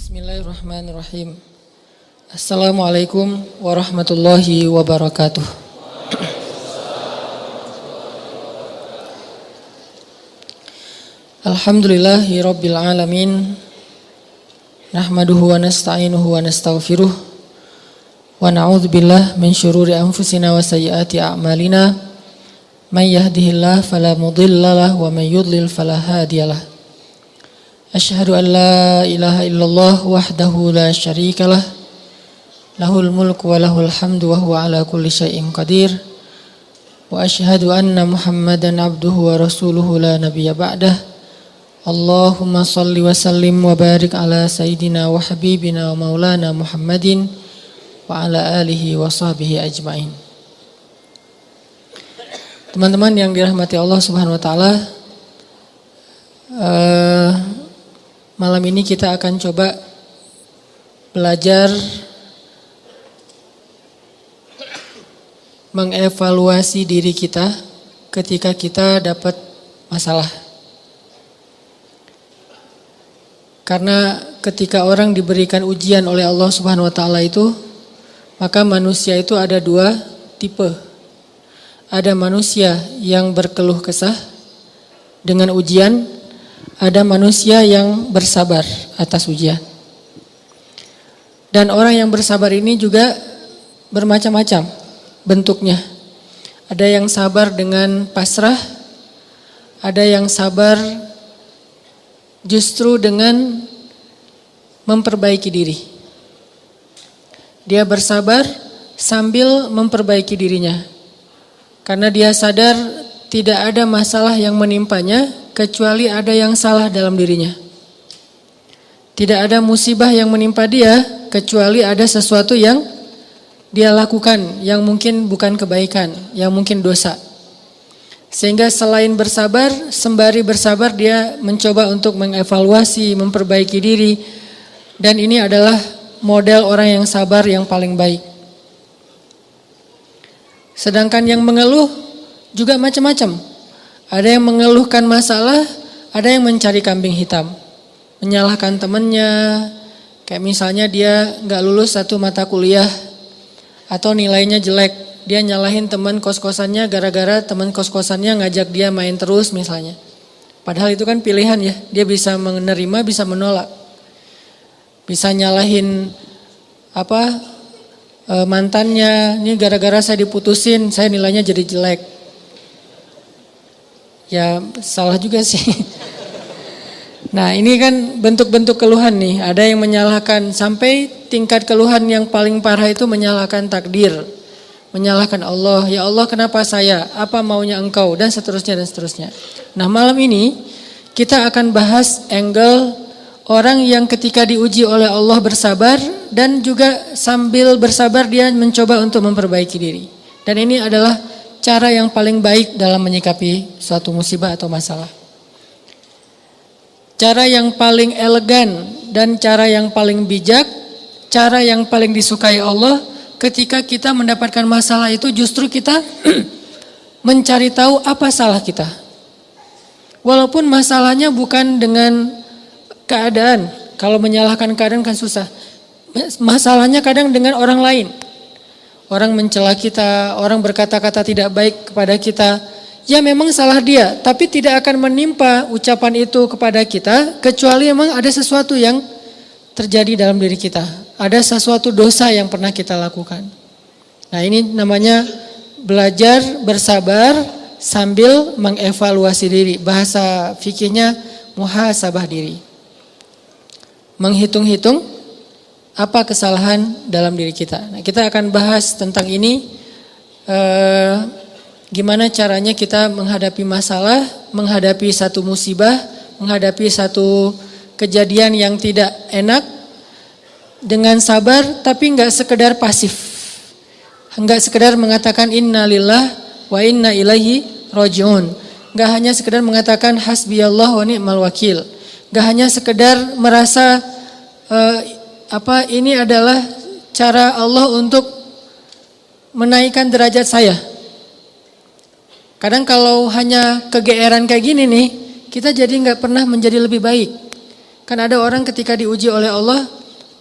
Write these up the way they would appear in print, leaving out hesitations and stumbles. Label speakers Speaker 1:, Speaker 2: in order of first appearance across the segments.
Speaker 1: Bismillahirrahmanirrahim. Assalamualaikum warahmatullahi wabarakatuh. Alhamdulillahi rabbil alamin. Nahmaduhu wa nasta'inuhu wa nastaghfiruh. Wa na'udzu billahi min syururi anfusina wa sayyiati a'malina. May yahdihillahu fala mudhillalah wa may yudlil fala hadiyalah. Asyhadu an la ilaha illallah wahdahu la syarikalah. Lahul mulku wa lahul hamdu wa huwa ala kulli syai'in qadir. Wa asyhadu anna Muhammadan abduhu wa rasuluhu la nabiyya ba'dah. Allahumma salli wa sallim wa barik ala sayyidina wa habibina wa maulana Muhammadin wa ala alihi wa sahbihi ajma'in. Teman-teman yang dirahmati Allah Subhanahu wa taala, malam ini kita akan coba belajar mengevaluasi diri kita ketika kita dapat masalah. Karena ketika orang diberikan ujian oleh Allah Subhanahu wa taala itu, maka manusia itu ada dua tipe. Ada manusia yang berkeluh kesah dengan ujian, ada manusia yang bersabar atas ujian. Dan orang yang bersabar ini juga bermacam-macam bentuknya. Ada yang sabar dengan pasrah, ada yang sabar justru dengan memperbaiki diri. Dia bersabar sambil memperbaiki dirinya. Karena dia sadar tidak ada masalah yang menimpanya kecuali ada yang salah dalam dirinya. Tidak ada musibah yang menimpa dia kecuali ada sesuatu yang dia lakukan yang mungkin bukan kebaikan, yang mungkin dosa. Sehingga selain bersabar, sembari bersabar dia mencoba untuk mengevaluasi, memperbaiki diri. Dan ini adalah model orang yang sabar yang paling baik. Sedangkan yang mengeluh juga macam-macam. Ada yang mengeluhkan masalah, ada yang mencari kambing hitam. Menyalahkan temannya, kayak misalnya dia gak lulus satu mata kuliah atau nilainya jelek. Dia nyalahin teman kos-kosannya gara-gara teman kos-kosannya ngajak dia main terus misalnya. Padahal itu kan pilihan ya, dia bisa menerima, bisa menolak. Bisa nyalahin mantannya, ini gara-gara saya diputusin, saya nilainya jadi jelek. Ya salah juga sih. Nah ini kan bentuk-bentuk keluhan nih. Ada yang menyalahkan sampai tingkat keluhan yang paling parah itu menyalahkan takdir. Menyalahkan Allah. Ya Allah kenapa saya? Apa maunya engkau? Dan seterusnya dan seterusnya. Nah malam ini kita akan bahas angle orang yang ketika diuji oleh Allah bersabar. Dan juga sambil bersabar dia mencoba untuk memperbaiki diri. Dan ini adalah cara yang paling baik dalam menyikapi suatu musibah atau masalah. Cara yang paling elegan dan cara yang paling bijak, cara yang paling disukai Allah ketika kita mendapatkan masalah itu justru kita mencari tahu apa salah kita. Walaupun masalahnya bukan dengan keadaan, kalau menyalahkan keadaan kan susah. Masalahnya kadang dengan orang lain. Orang mencela kita, orang berkata-kata tidak baik kepada kita. Ya memang salah dia, tapi tidak akan menimpa ucapan itu kepada kita kecuali memang ada sesuatu yang terjadi dalam diri kita. Ada sesuatu dosa yang pernah kita lakukan. Nah ini namanya belajar bersabar sambil mengevaluasi diri. Bahasa fikihnya muhasabah diri. Menghitung-hitung apa kesalahan dalam diri kita. Nah, kita akan bahas tentang ini. Gimana caranya kita menghadapi masalah, menghadapi satu musibah, menghadapi satu kejadian yang tidak enak dengan sabar, tapi enggak sekedar pasif. Enggak sekedar mengatakan innalillah wa inna ilaihi rajiun. Enggak hanya sekedar mengatakan hasbiyallah wa ni'mal wakil. Enggak hanya sekedar merasa ini adalah cara Allah untuk menaikkan derajat saya. Kadang kalau hanya kegeeran kayak gini nih, kita jadi nggak pernah menjadi lebih baik. Kan ada orang ketika diuji oleh Allah,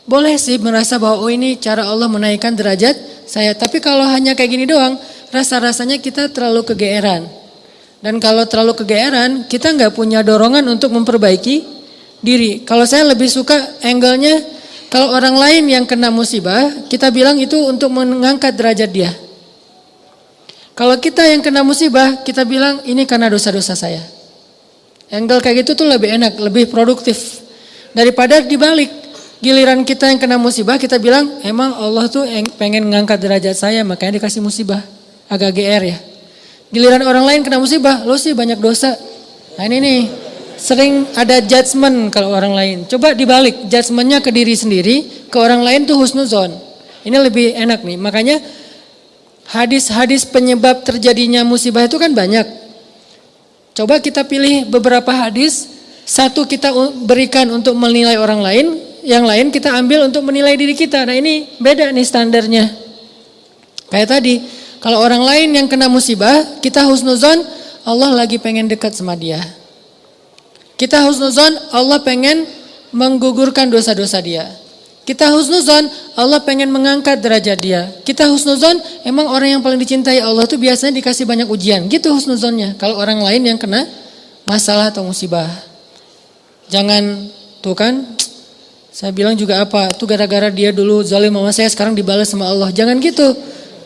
Speaker 1: boleh sih merasa bahwa oh ini cara Allah menaikkan derajat saya. Tapi kalau hanya kayak gini doang, rasa-rasanya kita terlalu kegeeran. Dan kalau terlalu kegeeran, kita nggak punya dorongan untuk memperbaiki diri. Kalau saya lebih suka angle-nya, kalau orang lain yang kena musibah, kita bilang itu untuk mengangkat derajat dia. Kalau kita yang kena musibah, kita bilang ini karena dosa-dosa saya. Angle kayak gitu tuh lebih enak, lebih produktif. Daripada dibalik, giliran kita yang kena musibah, kita bilang emang Allah tuh pengen ngangkat derajat saya, makanya dikasih musibah. Agak GR ya. Giliran orang lain kena musibah, lo sih banyak dosa. Nah ini nih, sering ada judgement kalau orang lain. Coba dibalik, judgementnya ke diri sendiri, ke orang lain tuh husnuzon. Ini lebih enak nih, makanya hadis-hadis penyebab terjadinya musibah itu kan banyak. Coba kita pilih beberapa hadis, satu kita berikan untuk menilai orang lain, yang lain kita ambil untuk menilai diri kita. Nah ini beda nih standarnya. Kayak tadi, kalau orang lain yang kena musibah, kita husnuzon, Allah lagi pengen dekat sama dia. Kita husnuzon, Allah pengen menggugurkan dosa-dosa dia. Kita husnuzon, Allah pengen mengangkat derajat dia. Kita husnuzon, emang orang yang paling dicintai Allah tuh biasanya dikasih banyak ujian. Gitu husnuzonnya. Kalau orang lain yang kena masalah atau musibah. Jangan, tuh kan, saya bilang juga apa, tuh gara-gara dia dulu zalim sama saya, sekarang dibalas sama Allah. Jangan gitu.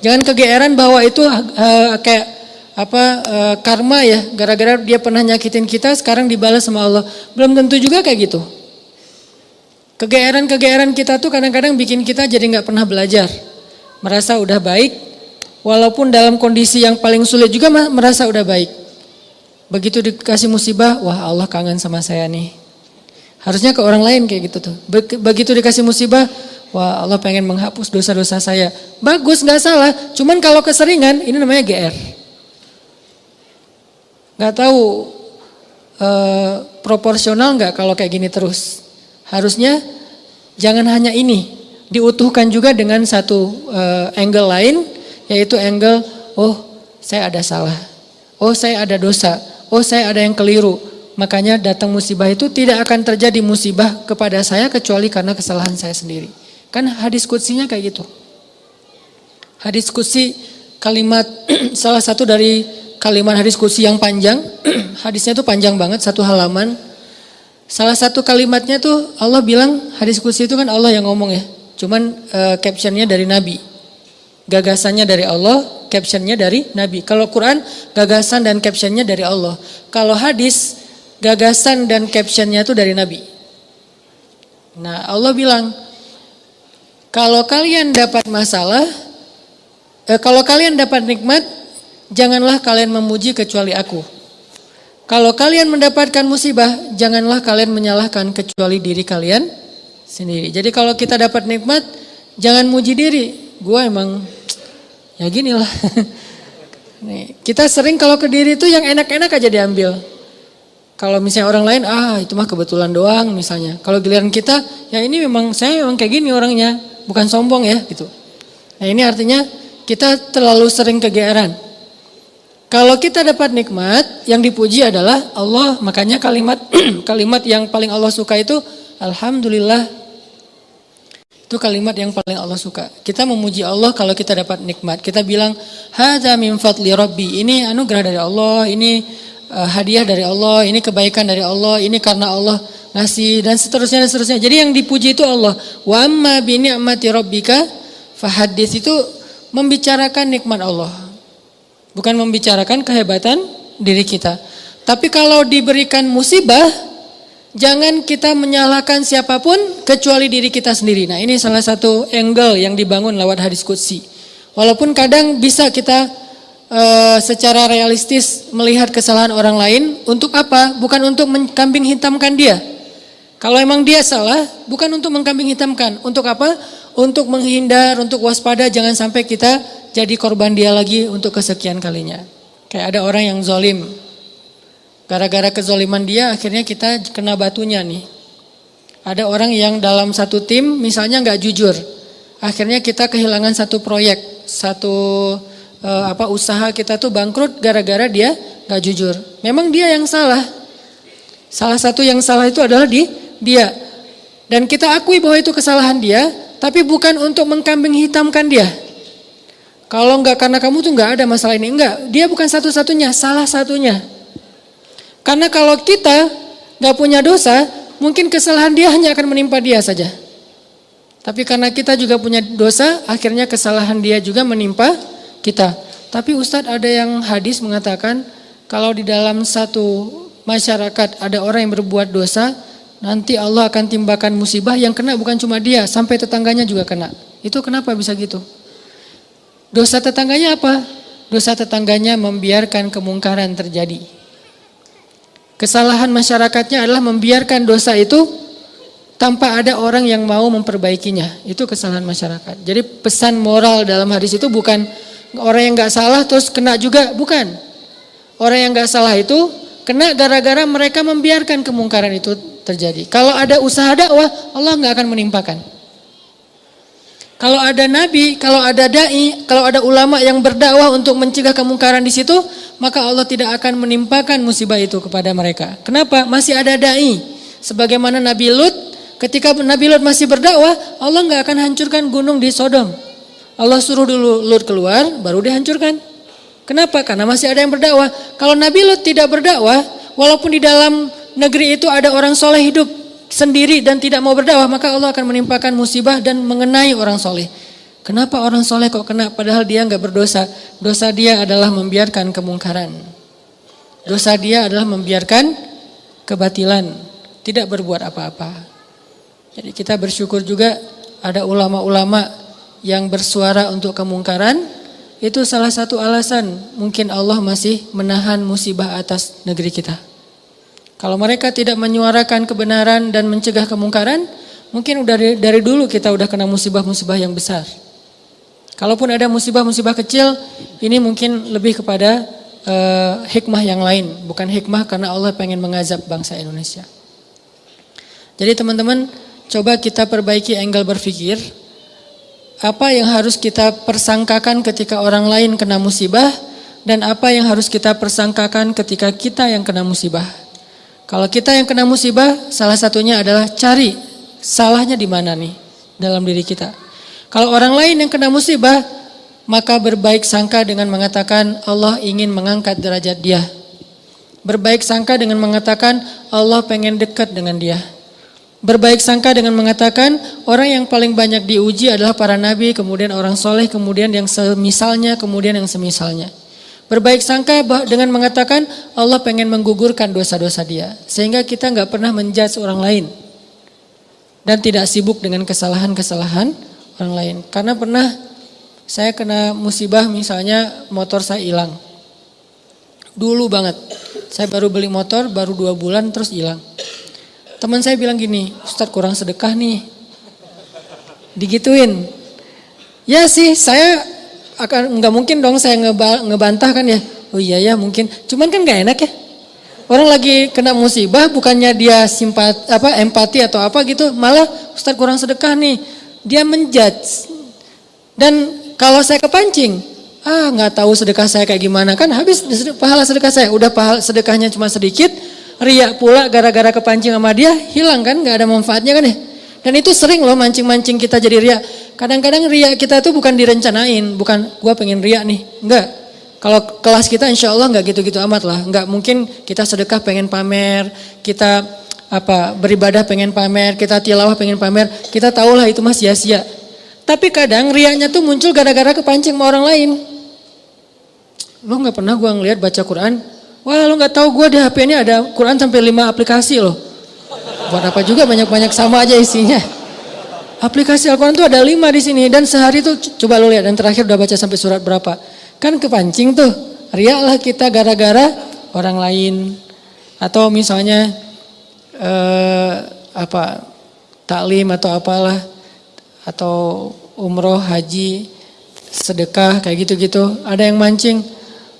Speaker 1: Jangan kegeeran bahwa itu kayak karma ya, gara-gara dia pernah nyakitin kita, sekarang dibalas sama Allah. Belum tentu juga kayak gitu. Kegeeran kita tuh kadang-kadang bikin kita jadi nggak pernah belajar. Merasa udah baik, walaupun dalam kondisi yang paling sulit juga merasa udah baik. Begitu dikasih musibah, wah Allah kangen sama saya nih. Harusnya ke orang lain kayak gitu tuh. Begitu dikasih musibah, wah Allah pengen menghapus dosa-dosa saya. Bagus, nggak salah. Cuman kalau keseringan, ini namanya GR. Nggak tahu proporsional nggak kalau kayak gini terus. Harusnya jangan hanya ini, diutuhkan juga dengan satu angle lain, yaitu angle, oh saya ada salah, oh saya ada dosa, oh saya ada yang keliru. Makanya datang musibah itu tidak akan terjadi musibah kepada saya kecuali karena kesalahan saya sendiri. Kan hadis qudsinya kayak gitu. Hadis qudsi kalimat, salah satu dari kalimat hadis qudsi yang panjang, hadisnya itu panjang banget, satu halaman. Salah satu kalimatnya tuh Allah bilang, hadis qudsi itu kan Allah yang ngomong ya. Cuman captionnya dari Nabi. Gagasannya dari Allah, captionnya dari Nabi. Kalau Quran, gagasan dan captionnya dari Allah. Kalau hadis, gagasan dan captionnya itu dari Nabi. Nah Allah bilang, kalau kalian dapat masalah, kalau kalian dapat nikmat, janganlah kalian memuji kecuali aku. Kalau kalian mendapatkan musibah, janganlah kalian menyalahkan kecuali diri kalian sendiri. Jadi kalau kita dapat nikmat, jangan muji diri. Gua emang ya gini lah. Nih, kita sering kalau ke diri itu yang enak-enak aja diambil. Kalau misalnya orang lain, itu mah kebetulan doang misalnya. Kalau giliran kita, ya ini memang saya memang kayak gini orangnya, bukan sombong ya gitu. Nah ini artinya kita terlalu sering kegeeran. Kalau kita dapat nikmat, yang dipuji adalah Allah. Makanya kalimat kalimat yang paling Allah suka itu Alhamdulillah. Itu kalimat yang paling Allah suka. Kita memuji Allah kalau kita dapat nikmat. Kita bilang, hadza min fadli rabbi. Ini anugerah dari Allah, ini hadiah dari Allah, ini kebaikan dari Allah, ini karena Allah ngasih dan seterusnya. Jadi yang dipuji itu Allah. Wa amma bi ni'mati rabbika fahaddits, itu membicarakan nikmat Allah. Bukan membicarakan kehebatan diri kita. Tapi kalau diberikan musibah, jangan kita menyalahkan siapapun kecuali diri kita sendiri. Nah ini salah satu angle yang dibangun lewat hadis qudsi. Walaupun kadang bisa kita secara realistis melihat kesalahan orang lain. Untuk apa? Bukan untuk mengkambing hitamkan dia. Kalau emang dia salah, bukan untuk mengkambing hitamkan. Untuk apa? Untuk menghindar, untuk waspada, jangan sampai kita jadi korban dia lagi untuk kesekian kalinya. Kayak ada orang yang zalim. Gara-gara kezaliman dia akhirnya kita kena batunya nih. Ada orang yang dalam satu tim misalnya nggak jujur. Akhirnya kita kehilangan satu proyek, satu usaha kita tuh bangkrut gara-gara dia nggak jujur. Memang dia yang salah. Salah satu yang salah itu adalah di dia. Dan kita akui bahwa itu kesalahan dia, tapi bukan untuk mengkambing hitamkan dia. Kalau enggak karena kamu tuh enggak ada masalah ini. Enggak, dia bukan satu-satunya, salah satunya. Karena kalau kita enggak punya dosa, mungkin kesalahan dia hanya akan menimpa dia saja. Tapi karena kita juga punya dosa, akhirnya kesalahan dia juga menimpa kita. Tapi Ustadz, ada yang hadis mengatakan kalau di dalam satu masyarakat ada orang yang berbuat dosa, nanti Allah akan timbakan musibah yang kena bukan cuma dia, sampai tetangganya juga kena. Itu kenapa bisa gitu? Dosa tetangganya apa? Dosa tetangganya membiarkan kemungkaran terjadi. Kesalahan masyarakatnya adalah membiarkan dosa itu tanpa ada orang yang mau memperbaikinya. Itu kesalahan masyarakat. Jadi pesan moral dalam hadis itu bukan orang yang gak salah terus kena juga, bukan. Orang yang gak salah itu kena gara-gara mereka membiarkan kemungkaran itu terjadi. Kalau ada usaha dakwah, Allah gak akan menimpakan. Kalau ada nabi, kalau ada dai, kalau ada ulama yang berdakwah untuk mencegah kemungkaran di situ, maka Allah tidak akan menimpakan musibah itu kepada mereka. Kenapa? Masih ada dai. Sebagaimana Nabi Lut, ketika Nabi Lut masih berdakwah, Allah nggak akan hancurkan gunung di Sodom. Allah suruh dulu Lut keluar, baru dihancurkan. Kenapa? Karena masih ada yang berdakwah. Kalau Nabi Lut tidak berdakwah, walaupun di dalam negeri itu ada orang soleh hidup sendiri dan tidak mau berdakwah, maka Allah akan menimpakan musibah dan mengenai orang soleh. Kenapa orang soleh kok kena padahal dia nggak berdosa? Dosa dia adalah membiarkan kemungkaran. Dosa dia adalah membiarkan kebatilan, tidak berbuat apa-apa. Jadi kita bersyukur juga ada ulama-ulama yang bersuara untuk kemungkaran. Itu salah satu alasan mungkin Allah masih menahan musibah atas negeri kita. Kalau mereka tidak menyuarakan kebenaran dan mencegah kemungkaran, mungkin dari dulu kita udah kena musibah-musibah yang besar. Kalaupun ada musibah-musibah kecil, ini mungkin lebih kepada hikmah yang lain, bukan hikmah karena Allah pengen mengazab bangsa Indonesia. Jadi teman-teman, coba kita perbaiki angle berpikir. Apa yang harus kita persangkakan ketika orang lain kena musibah, dan apa yang harus kita persangkakan ketika kita yang kena musibah. Kalau kita yang kena musibah, salah satunya adalah cari salahnya di mana nih dalam diri kita. Kalau orang lain yang kena musibah, maka berbaik sangka dengan mengatakan Allah ingin mengangkat derajat dia. Berbaik sangka dengan mengatakan Allah pengen dekat dengan dia. Berbaik sangka dengan mengatakan orang yang paling banyak diuji adalah para nabi, kemudian orang soleh, kemudian yang semisalnya, kemudian yang semisalnya. Berbaik sangka dengan mengatakan Allah pengen menggugurkan dosa-dosa dia. Sehingga kita gak pernah menjudge orang lain. Dan tidak sibuk dengan kesalahan-kesalahan orang lain. Karena pernah saya kena musibah, misalnya motor saya hilang. Dulu banget. Saya baru beli motor, baru 2 bulan terus hilang. Teman saya bilang gini, Ustadz kurang sedekah nih. Digituin. Ya sih, saya nggak mungkin dong saya ngebantah kan ya. Oh iya ya mungkin. Cuman kan nggak enak ya. Orang lagi kena musibah, bukannya dia empati atau apa gitu, malah Ustadz kurang sedekah nih. Dia menjudge. Dan kalau saya kepancing, nggak tahu sedekah saya kayak gimana, kan habis pahala sedekah saya. Udah pahala sedekahnya cuma sedikit, riak pula gara-gara kepancing sama dia, hilang kan, nggak ada manfaatnya kan ya. Dan itu sering loh mancing-mancing kita jadi riak. Kadang-kadang riak kita tuh bukan direncanain, bukan gua pengen riak nih, enggak. Kalau kelas kita insya Allah enggak gitu-gitu amat lah. Enggak mungkin kita sedekah pengen pamer, kita beribadah pengen pamer, kita tilawah pengen pamer. Kita tahu lah itu mah sia-sia. Tapi kadang riaknya tuh muncul gara-gara kepancing sama orang lain. Lo enggak pernah gua ngelihat baca Quran? Wah lo enggak tahu gua di HP ini ada Quran sampai 5 aplikasi loh. Buat apa juga banyak-banyak sama aja isinya. Aplikasi Al-Quran tuh ada 5 di sini dan sehari tuh coba lo lihat dan terakhir udah baca sampai surat berapa. Kan kepancing tuh. Riak lah kita gara-gara orang lain. Atau misalnya taklim atau apalah. Atau umroh, haji, sedekah kayak gitu-gitu. Ada yang mancing.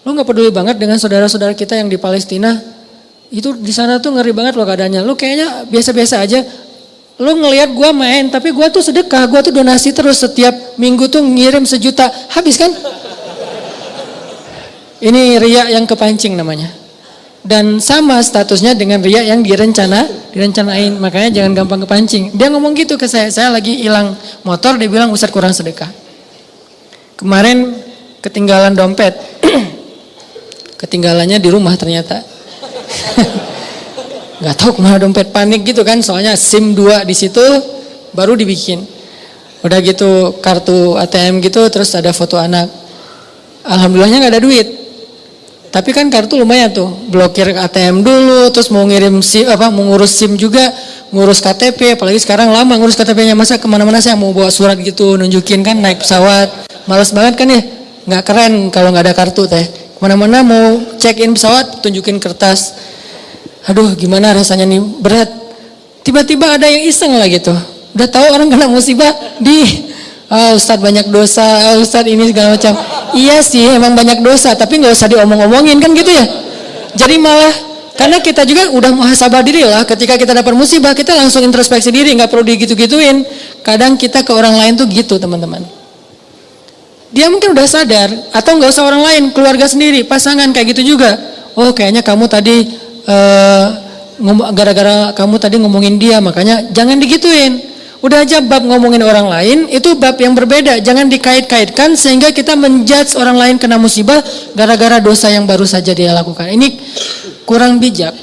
Speaker 1: Lo gak peduli banget dengan saudara-saudara kita yang di Palestina. Itu di sana tuh ngeri banget loh keadaannya. Lo kayaknya biasa-biasa aja. Lo ngelihat gue main, tapi gue tuh sedekah, gue tuh donasi terus setiap minggu tuh ngirim 1 juta, habis kan? Ini riya yang kepancing namanya. Dan sama statusnya dengan riya yang direncanain. Makanya jangan gampang kepancing. Dia ngomong gitu ke saya lagi hilang motor, dia bilang Ustadz kurang sedekah. Kemarin ketinggalan dompet. Ketinggalannya di rumah ternyata. Gak tahu kemana dompet, panik gitu kan, soalnya SIM 2 di situ baru dibikin. Udah gitu kartu ATM gitu, terus ada foto anak. Alhamdulillahnya gak ada duit. Tapi kan kartu lumayan tuh, blokir ATM dulu, terus mau ngirim SIM, mau ngurus SIM juga, ngurus KTP, apalagi sekarang lama ngurus KTP-nya, masa kemana-mana saya mau bawa surat gitu, nunjukin kan naik pesawat, males banget kan ya, nggak keren kalau nggak ada kartu teh, kemana-mana mau check in pesawat, tunjukin kertas, aduh gimana rasanya nih, berat, tiba-tiba ada yang iseng lah gitu, udah tahu orang kena musibah, Ustadz banyak dosa, Ustadz ini segala macam. Iya sih emang banyak dosa, tapi gak usah diomong-omongin kan gitu ya. Jadi malah, karena kita juga udah muhasabah diri lah, ketika kita dapat musibah kita langsung introspeksi diri, gak perlu digitu-gituin. Kadang kita ke orang lain tuh gitu teman-teman. Dia mungkin udah sadar, atau gak usah orang lain, keluarga sendiri, pasangan kayak gitu juga. Oh kayaknya kamu tadi, gara-gara kamu tadi ngomongin dia, makanya jangan digituin. Udah aja bab ngomongin orang lain, itu bab yang berbeda. Jangan dikait-kaitkan sehingga kita menjudge orang lain kena musibah gara-gara dosa yang baru saja dia lakukan. Ini kurang bijak.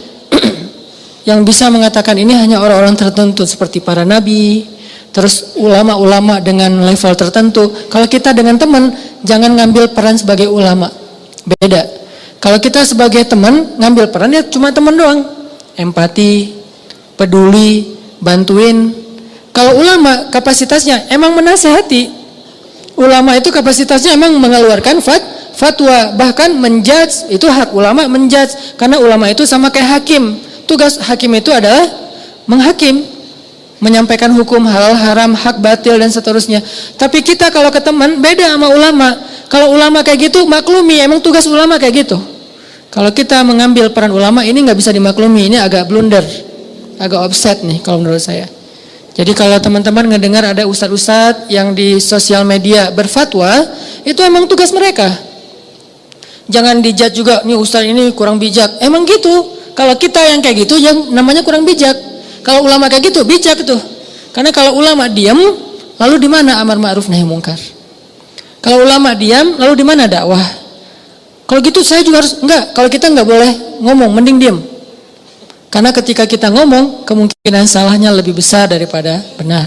Speaker 1: Yang bisa mengatakan ini hanya orang-orang tertentu seperti para nabi, terus ulama-ulama dengan level tertentu. Kalau kita dengan teman, jangan ngambil peran sebagai ulama. Beda. Kalau kita sebagai teman, ngambil peran ya cuma teman doang. Empati, peduli, bantuin. Kalau ulama kapasitasnya emang menasehati. Ulama itu kapasitasnya emang mengeluarkan fatwa, bahkan menjudge, itu hak ulama menjudge. Karena ulama itu sama kayak hakim. Tugas hakim itu adalah menghakim, menyampaikan hukum halal haram, hak batil dan seterusnya. Tapi kita kalau ke teman beda sama ulama. Kalau ulama kayak gitu maklumi, emang tugas ulama kayak gitu. Kalau kita mengambil peran ulama ini nggak bisa dimaklumi, ini agak blunder, agak offset nih kalau menurut saya. Jadi kalau teman-teman ngedengar ada ustadz-ustadz yang di sosial media berfatwa, itu emang tugas mereka. Jangan dijudge juga, nih ustadz ini kurang bijak. Emang gitu. Kalau kita yang kayak gitu, yang namanya kurang bijak. Kalau ulama kayak gitu, bijak tuh. Karena kalau ulama diam, lalu di mana amar ma'ruf nahi mungkar? Kalau ulama diam, lalu di mana dakwah? Kalau gitu saya juga harus enggak. Kalau kita enggak boleh ngomong, mending diam. Karena ketika kita ngomong, kemungkinan salahnya lebih besar daripada benar.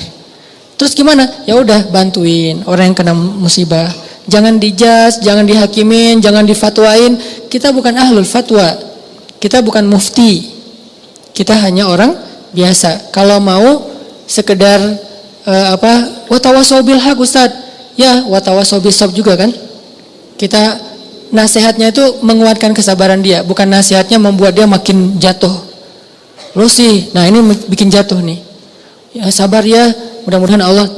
Speaker 1: Terus gimana? Ya udah bantuin orang yang kena musibah. Jangan dijudge, jangan dihakimin, jangan difatwain. Kita bukan ahlul fatwa. Kita bukan mufti. Kita hanya orang biasa. Kalau mau sekedar watawasau bil haq Ustaz. Ya, watawasau bis sabr juga kan? Kita nasihatnya itu menguatkan kesabaran dia, bukan nasihatnya membuat dia makin jatuh. Lo sih, nah ini bikin jatuh nih. Ya sabar ya, mudah-mudahan Allah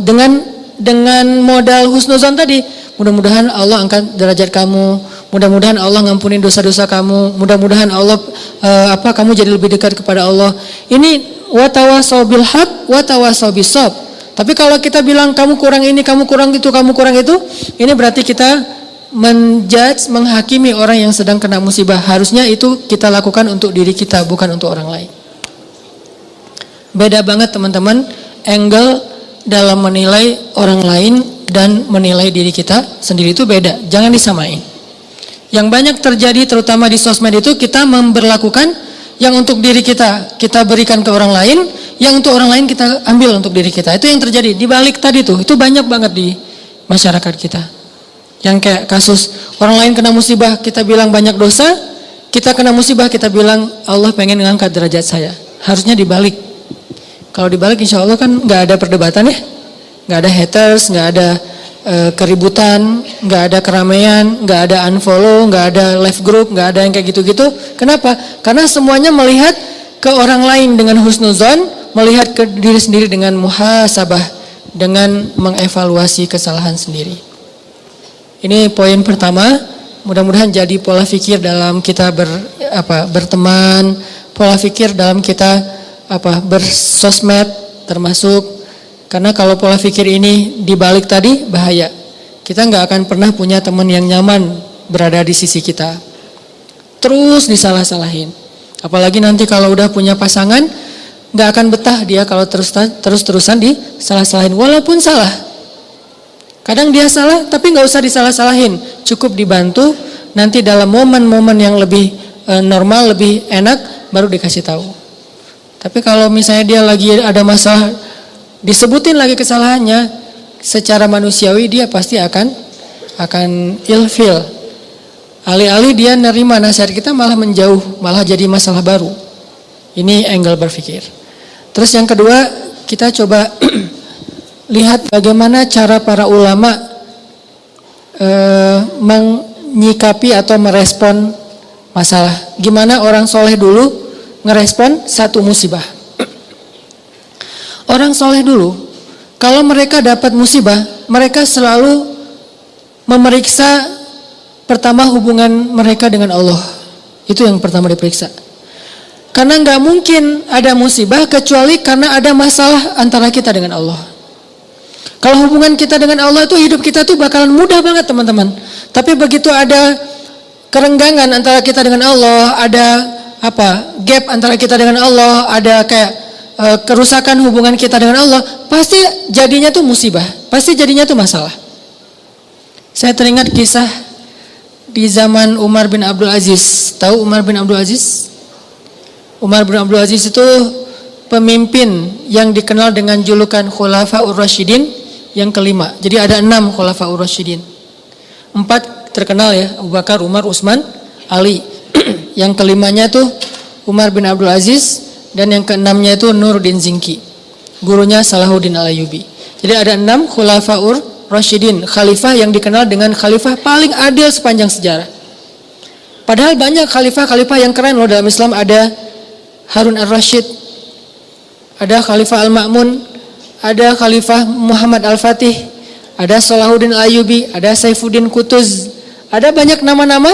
Speaker 1: dengan modal husnuzon tadi, mudah-mudahan Allah angkat derajat kamu, mudah-mudahan Allah ngampunin dosa-dosa kamu, mudah-mudahan Allah kamu jadi lebih dekat kepada Allah. Ini watawasau bil haq, watawasau bis sabr. Tapi kalau kita bilang kamu kurang ini, kamu kurang itu, kamu kurang itu, ini berarti kita menjudge, menghakimi orang yang sedang kena musibah. Harusnya itu kita lakukan untuk diri kita, bukan untuk orang lain. Beda banget teman-teman angle dalam menilai orang lain dan menilai diri kita sendiri itu beda. Jangan disamain. Yang banyak terjadi terutama di sosmed itu kita memberlakukan yang untuk diri kita berikan ke orang lain, yang untuk orang lain kita ambil untuk diri kita. Itu yang terjadi di balik tadi tuh. Itu banyak banget di masyarakat kita. Yang kayak kasus orang lain kena musibah kita bilang banyak dosa, kita kena musibah kita bilang Allah pengen ngangkat derajat saya. Harusnya dibalik. Kalau dibalik insya Allah kan gak ada perdebatan ya. Gak ada haters, gak ada keributan, gak ada keramaian, gak ada unfollow, gak ada left group, gak ada yang kayak gitu-gitu. Kenapa? Karena semuanya melihat ke orang lain dengan husnuzon, melihat ke diri sendiri dengan muhasabah, dengan mengevaluasi kesalahan sendiri. Ini poin pertama. Mudah-mudahan jadi pola pikir dalam kita berteman, pola pikir dalam kita bersosmed termasuk, karena kalau pola pikir ini dibalik tadi bahaya. Kita nggak akan pernah punya teman yang nyaman berada di sisi kita. Terus disalah-salahin. Apalagi nanti kalau udah punya pasangan, nggak akan betah dia kalau terus-terusan disalah-salahin. Walaupun salah, kadang dia salah tapi nggak usah disalah-salahin, cukup dibantu. Nanti dalam momen-momen yang lebih normal, lebih enak, baru dikasih tahu. Tapi kalau misalnya dia lagi ada masalah, disebutin lagi kesalahannya, secara manusiawi dia pasti akan ilfil. Alih-alih dia nerima nasihat kita malah menjauh, malah jadi masalah baru. Ini angle berpikir. Terus yang kedua, kita coba lihat bagaimana cara para ulama menyikapi atau merespon masalah. Gimana orang soleh dulu ngerespon satu musibah. Orang soleh dulu, kalau mereka dapat musibah, mereka selalu memeriksa pertama hubungan mereka dengan Allah. Itu yang pertama diperiksa. Karena nggak mungkin ada musibah kecuali karena ada masalah antara kita dengan Allah. Kalau hubungan kita dengan Allah itu, hidup kita tuh bakalan mudah banget teman-teman. Tapi begitu ada kerenggangan antara kita dengan Allah, ada gap antara kita dengan Allah, ada kayak kerusakan hubungan kita dengan Allah, pasti jadinya tuh musibah, pasti jadinya tuh masalah. Saya teringat kisah di zaman Umar bin Abdul Aziz. Tahu Umar bin Abdul Aziz? Umar bin Abdul Aziz itu pemimpin yang dikenal dengan julukan Khulafaur Rasyidin yang kelima. Jadi ada 6 Khulafaur Rasyidin. 4 terkenal ya, Abu Bakar, Umar, Utsman, Ali. Yang kelimanya tuh Umar bin Abdul Aziz, dan yang keenamnya itu Nuruddin Zinki, gurunya Salahuddin Al-Ayyubi. Jadi ada 6 Khulafaur Rasyidin, khalifah yang dikenal dengan khalifah paling adil sepanjang sejarah. Padahal banyak khalifah-khalifah yang keren loh dalam Islam. Ada Harun Ar-Rasyid, ada Khalifah Al-Ma'mun, ada Khalifah Muhammad Al-Fatih, ada Salahuddin Al-Ayyubi, ada Saifuddin Qutuz. Ada banyak nama-nama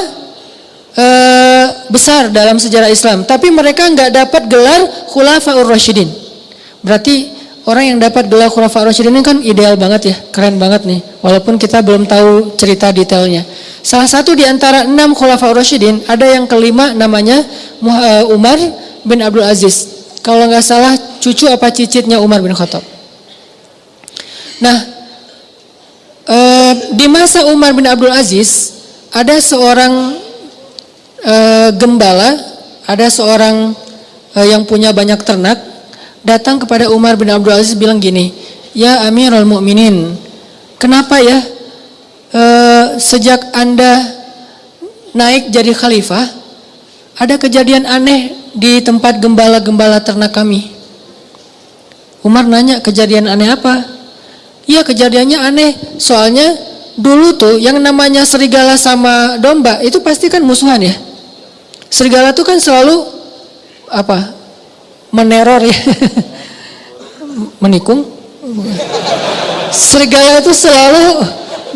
Speaker 1: besar dalam sejarah Islam, tapi mereka nggak dapat gelar Khulafaur Rasyidin. Berarti orang yang dapat gelar Khulafaur Rasyidin ini kan ideal banget ya, keren banget nih. Walaupun kita belum tahu cerita detailnya. Salah satu di antara 6 Khulafaur Rasyidin, ada yang kelima namanya Umar bin Abdul Aziz. Kalau nggak salah cucu apa cicitnya Umar bin Khattab. Nah, di masa Umar bin Abdul Aziz ada seorang gembala, ada seorang yang punya banyak ternak, datang kepada Umar bin Abdul Aziz bilang gini, "Ya Amirul Mukminin, kenapa ya sejak Anda naik jadi khalifah, ada kejadian aneh di tempat gembala-gembala ternak kami?" Umar nanya, "Kejadian aneh apa?" "Iya, kejadiannya aneh. Soalnya dulu tuh yang namanya serigala sama domba itu pasti kan musuhan ya. Serigala tuh kan selalu meneror ya." Menikung. Serigala itu selalu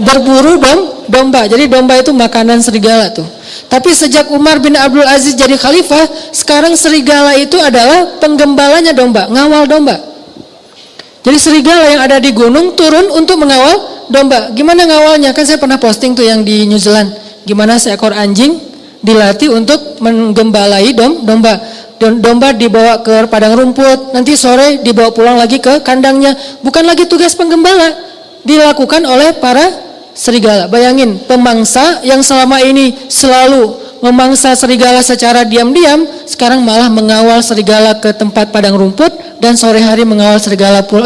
Speaker 1: berburu domba. Jadi domba itu makanan serigala tuh. Tapi sejak Umar bin Abdul Aziz jadi khalifah, sekarang serigala itu adalah penggembalanya domba, ngawal domba. Jadi serigala yang ada di gunung turun untuk mengawal domba. Gimana ngawalnya? Kan saya pernah posting tuh yang di New Zealand. Gimana seekor anjing dilatih untuk menggembalai domba. Domba dibawa ke padang rumput, nanti sore dibawa pulang lagi ke kandangnya. Bukan lagi tugas penggembala, dilakukan oleh para serigala. Bayangin, pemangsa yang selama ini selalu memangsa serigala secara diam-diam, sekarang malah mengawal serigala ke tempat padang rumput, dan sore hari mengawal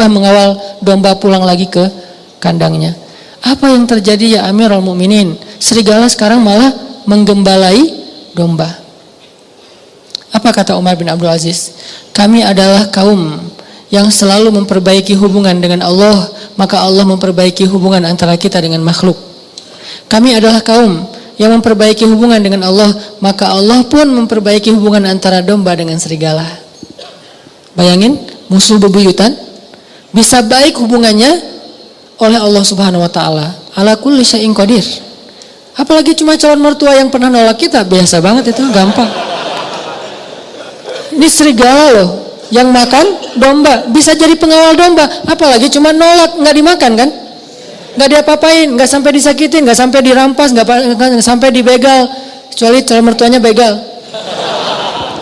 Speaker 1: mengawal domba pulang lagi ke kandangnya. Apa yang terjadi ya Amirul Mukminin? Serigala sekarang malah menggembalai domba. Apa kata Umar bin Abdul Aziz? "Kami adalah kaum yang selalu memperbaiki hubungan dengan Allah, maka Allah memperbaiki hubungan antara kita dengan makhluk. Kami adalah kaum yang memperbaiki hubungan dengan Allah, maka Allah pun memperbaiki hubungan antara domba dengan serigala." Bayangin, musuh bebuyutan bisa baik hubungannya oleh Allah Subhanahu wa taala. Ala kulli syai'in qadir. Apalagi cuma calon mertua yang pernah nolak kita, biasa banget itu, gampang. Ini serigala loh yang makan domba, bisa jadi pengawal domba. Apalagi cuma nolak, nggak dimakan kan, nggak diapa-apain, nggak sampai disakitin, nggak sampai dirampas, nggak sampai dibegal, kecuali calon mertuanya begal.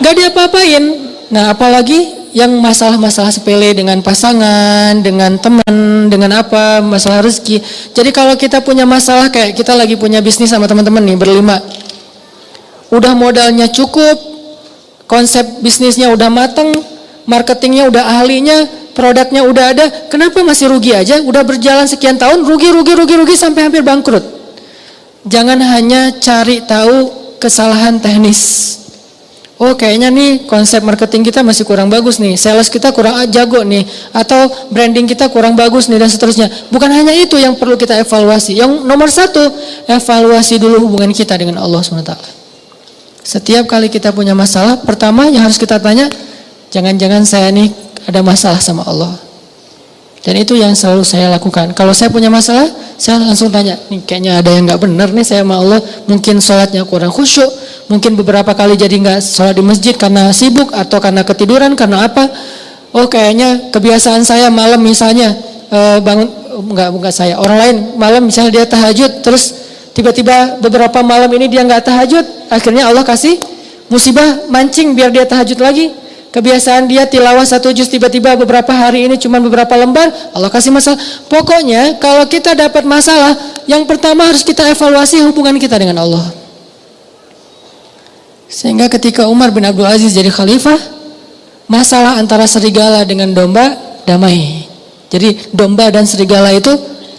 Speaker 1: nggak diapa-apain. Nah, apalagi yang masalah-masalah sepele dengan pasangan, dengan teman, dengan apa, masalah rezeki. Jadi kalau kita punya masalah, kayak kita lagi punya bisnis sama teman-teman nih berlima, udah modalnya cukup, konsep bisnisnya udah mateng, marketingnya udah ahlinya, produknya udah ada, kenapa masih rugi aja? Udah berjalan sekian tahun, rugi sampai hampir bangkrut. Jangan hanya cari tahu kesalahan teknis. Oh, kayaknya nih konsep marketing kita masih kurang bagus nih, sales kita kurang jago nih, atau branding kita kurang bagus nih, dan seterusnya. Bukan hanya itu yang perlu kita evaluasi. Yang nomor satu, evaluasi dulu hubungan kita dengan Allah SWT. Setiap kali kita punya masalah, pertama yang harus kita tanya, jangan-jangan saya nih ada masalah sama Allah. Dan itu yang selalu saya lakukan. Kalau saya punya masalah, saya langsung tanya, nih kayaknya ada yang gak benar nih saya sama Allah. Mungkin sholatnya kurang khusyuk, mungkin beberapa kali jadi gak sholat di masjid karena sibuk, atau karena ketiduran, karena apa. Oh, kayaknya kebiasaan saya malam misalnya bangun, enggak saya, orang lain malam misalnya dia tahajud, terus tiba-tiba beberapa malam ini dia gak tahajud, akhirnya Allah kasih musibah mancing biar dia tahajud lagi. Kebiasaan dia tilawah 1 juz, tiba-tiba beberapa hari ini cuma beberapa lembar, Allah kasih masalah. Pokoknya kalau kita dapat masalah, yang pertama harus kita evaluasi hubungan kita dengan Allah. Sehingga ketika Umar bin Abdul Aziz jadi khalifah, masalah antara serigala dengan domba damai. Jadi domba dan serigala itu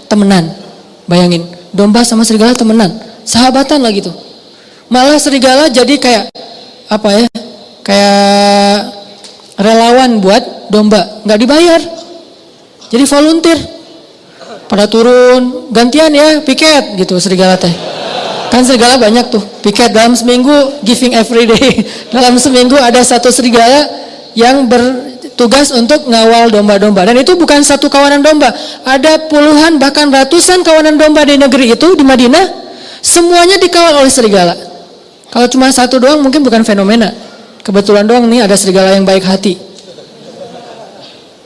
Speaker 1: temenan. Bayangin, domba sama serigala temenan, sahabatan lah gitu. Malah serigala jadi kayak apa ya? Kayak relawan buat domba, nggak dibayar, jadi volunteer, pada turun gantian ya piket gitu serigala teh. Kan serigala banyak tuh, piket dalam seminggu, giving every day. Dalam seminggu ada satu serigala yang bertugas untuk ngawal domba-domba, dan itu bukan satu kawanan domba, ada puluhan bahkan ratusan kawanan domba di negeri itu, di Madinah, semuanya dikawal oleh serigala. Kalau cuma satu doang mungkin bukan fenomena. Kebetulan doang nih ada serigala yang baik hati.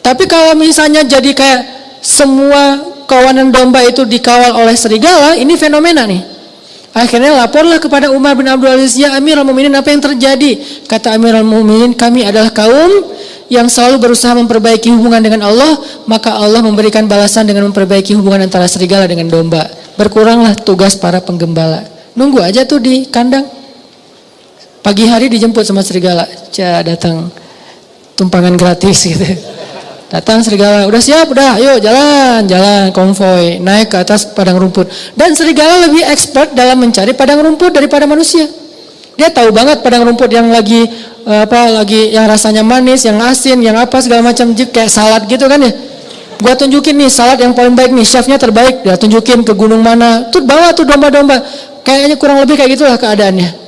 Speaker 1: Tapi kalau misalnya jadi kayak semua kawanan domba itu dikawal oleh serigala, ini fenomena nih. Akhirnya laporlah kepada Umar bin Abdul Aziz, ya Amirul Mukminin, apa yang terjadi? Kata Amirul Mukminin, kami adalah kaum yang selalu berusaha memperbaiki hubungan dengan Allah, maka Allah memberikan balasan dengan memperbaiki hubungan antara serigala dengan domba. Berkuranglah tugas para penggembala. Nunggu aja tuh di kandang. Pagi hari dijemput sama serigala, datang tumpangan gratis gitu. Datang serigala, udah siap, udah, ayo jalan konvoy, naik ke atas padang rumput. Dan serigala lebih expert dalam mencari padang rumput daripada manusia. Dia tahu banget padang rumput yang lagi yang rasanya manis, yang asin, yang apa segala macam, kayak salad gitu kan ya. Gua tunjukin nih salad yang paling baik nih, chefnya terbaik, dia tunjukin ke gunung mana, tuh bawa tuh domba-domba. Kayaknya kurang lebih kayak gitulah keadaannya.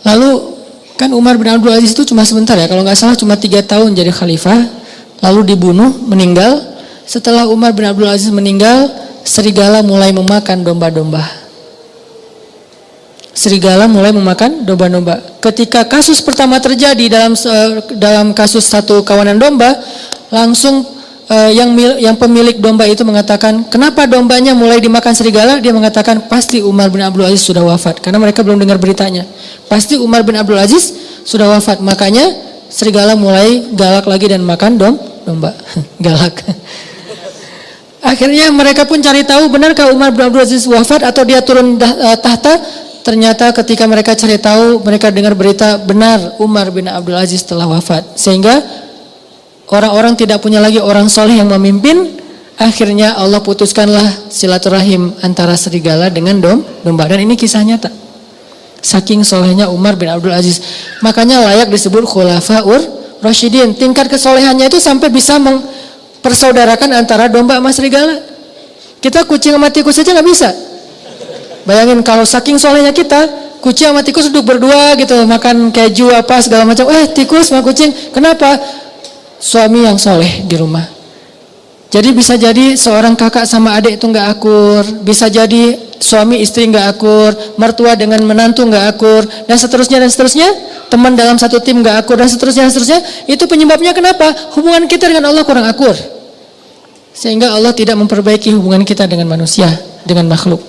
Speaker 1: Lalu kan Umar bin Abdul Aziz itu cuma sebentar ya, kalau nggak salah cuma 3 tahun jadi khalifah, lalu dibunuh, meninggal. Setelah Umar bin Abdul Aziz meninggal, serigala mulai memakan domba-domba. Serigala mulai memakan domba-domba. Ketika kasus pertama terjadi dalam kasus satu kawanan domba, langsung yang pemilik domba itu mengatakan, kenapa dombanya mulai dimakan serigala? Dia mengatakan, pasti Umar bin Abdul Aziz sudah wafat, karena mereka belum dengar beritanya. Pasti Umar bin Abdul Aziz sudah wafat, makanya serigala mulai galak lagi dan makan domba. Galak. Akhirnya mereka pun cari tahu, benarkah Umar bin Abdul Aziz wafat atau dia turun tahta? Ternyata ketika mereka cari tahu, mereka dengar berita, benar Umar bin Abdul Aziz telah wafat. Sehingga orang-orang tidak punya lagi orang soleh yang memimpin. Akhirnya Allah putuskanlah silaturahim antara serigala dengan domba. Dan ini kisah nyata. Saking solehnya Umar bin Abdul Aziz, makanya layak disebut khulafaur rasyidin. Tingkat kesolehannya itu sampai bisa mempersaudarakan antara domba sama serigala. Kita kucing sama tikus saja nggak bisa. Bayangin kalau saking solehnya kita, kucing sama tikus duduk berdua gitu, makan keju apa segala macam. Tikus sama kucing, kenapa? Suami yang soleh di rumah. Jadi bisa jadi seorang kakak sama adik itu nggak akur, bisa jadi suami istri nggak akur, mertua dengan menantu nggak akur, dan seterusnya. Teman dalam satu tim nggak akur, dan seterusnya. Itu penyebabnya kenapa? Hubungan kita dengan Allah kurang akur, sehingga Allah tidak memperbaiki hubungan kita dengan manusia, dengan makhluk.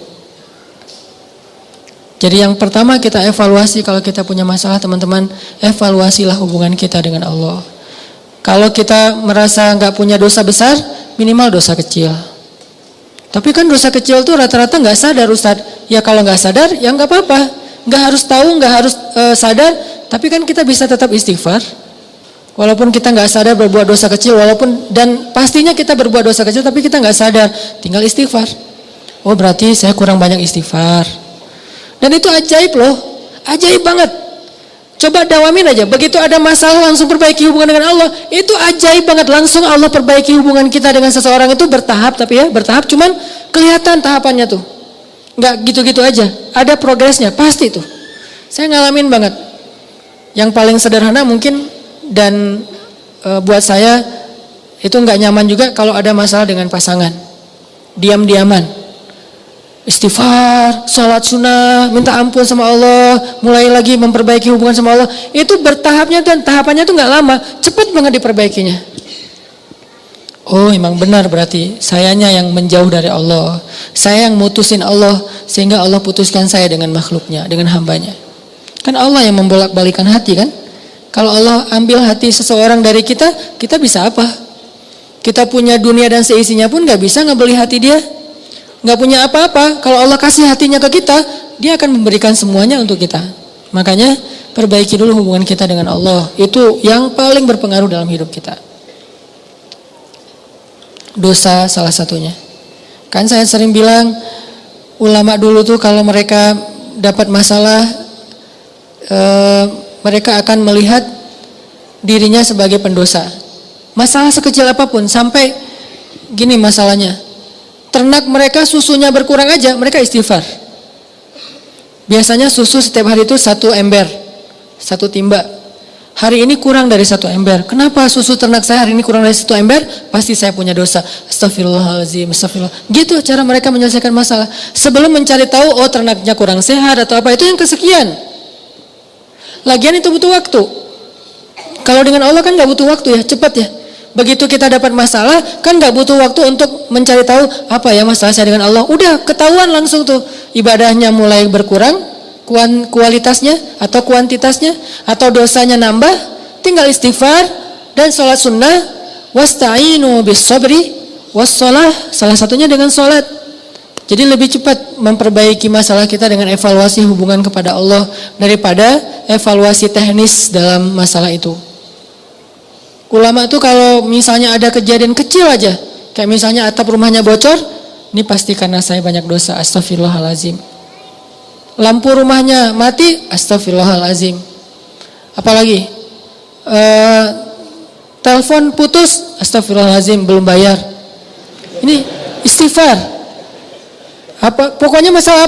Speaker 1: Jadi yang pertama kita evaluasi kalau kita punya masalah, teman-teman, evaluasilah hubungan kita dengan Allah. Kalau kita merasa nggak punya dosa besar, minimal dosa kecil. Tapi kan dosa kecil tuh rata-rata nggak sadar, Ustaz. Ya kalau nggak sadar, ya nggak apa-apa. Nggak harus tahu, nggak harus sadar. Tapi kan kita bisa tetap istighfar. Walaupun kita nggak sadar berbuat dosa kecil, dan pastinya kita berbuat dosa kecil, tapi kita nggak sadar, tinggal istighfar. Oh berarti saya kurang banyak istighfar. Dan itu ajaib loh, ajaib banget. Coba dawamin aja, begitu ada masalah langsung perbaiki hubungan dengan Allah. Itu ajaib banget, langsung Allah perbaiki hubungan kita dengan seseorang itu bertahap, tapi ya bertahap, cuman kelihatan tahapannya tuh. Nggak gitu-gitu aja, ada progresnya, pasti tuh. Saya ngalamin banget. Yang paling sederhana mungkin, dan buat saya itu nggak nyaman juga kalau ada masalah dengan pasangan. Diam-diaman. Istighfar, sholat sunnah, minta ampun sama Allah, mulai lagi memperbaiki hubungan sama Allah. Itu bertahapnya dan tahapannya itu nggak lama, cepat banget diperbaikinya. Oh emang benar berarti sayanya yang menjauh dari Allah, saya yang mutusin Allah sehingga Allah putuskan saya dengan makhluknya, dengan hambanya. Kan Allah yang membolak-balikan hati kan? Kalau Allah ambil hati seseorang dari kita, kita bisa apa? Kita punya dunia dan seisinya pun nggak bisa ngebeli hati dia. Nggak punya apa-apa. Kalau Allah kasih hatinya ke kita, dia akan memberikan semuanya untuk kita. Makanya perbaiki dulu hubungan kita dengan Allah. Itu yang paling berpengaruh dalam hidup kita. Dosa salah satunya. Kan saya sering bilang, ulama dulu tuh kalau mereka dapat masalah, mereka akan melihat dirinya sebagai pendosa. Masalah sekecil apapun, sampai gini masalahnya. Ternak mereka susunya berkurang aja, mereka istighfar. Biasanya susu setiap hari itu 1 ember, 1 timba. Hari ini kurang dari 1 ember. Kenapa susu ternak saya hari ini kurang dari 1 ember? Pasti saya punya dosa. Astagfirullahaladzim, astagfirullah. Gitu cara mereka menyelesaikan masalah. Sebelum mencari tahu, oh ternaknya kurang sehat atau apa, itu yang kesekian. Lagian itu butuh waktu. Kalau dengan Allah kan gak butuh waktu ya, cepat ya. Begitu kita dapat masalah, kan gak butuh waktu untuk mencari tahu apa ya masalah saya dengan Allah. Udah ketahuan langsung tuh, ibadahnya mulai berkurang, kualitasnya atau kuantitasnya, atau dosanya nambah, tinggal istighfar dan sholat sunnah. Wasta'inu bis sabri wassalah, salah satunya dengan sholat. Jadi lebih cepat memperbaiki masalah kita dengan evaluasi hubungan kepada Allah daripada evaluasi teknis dalam masalah itu. Ulama tuh kalau misalnya ada kejadian kecil aja, kayak misalnya atap rumahnya bocor, ini pasti karena saya banyak dosa, astagfirullahalazim. Lampu rumahnya mati, astagfirullahalazim. Apalagi telepon putus, astagfirullahalazim, belum bayar. Ini istighfar. Pokoknya masalah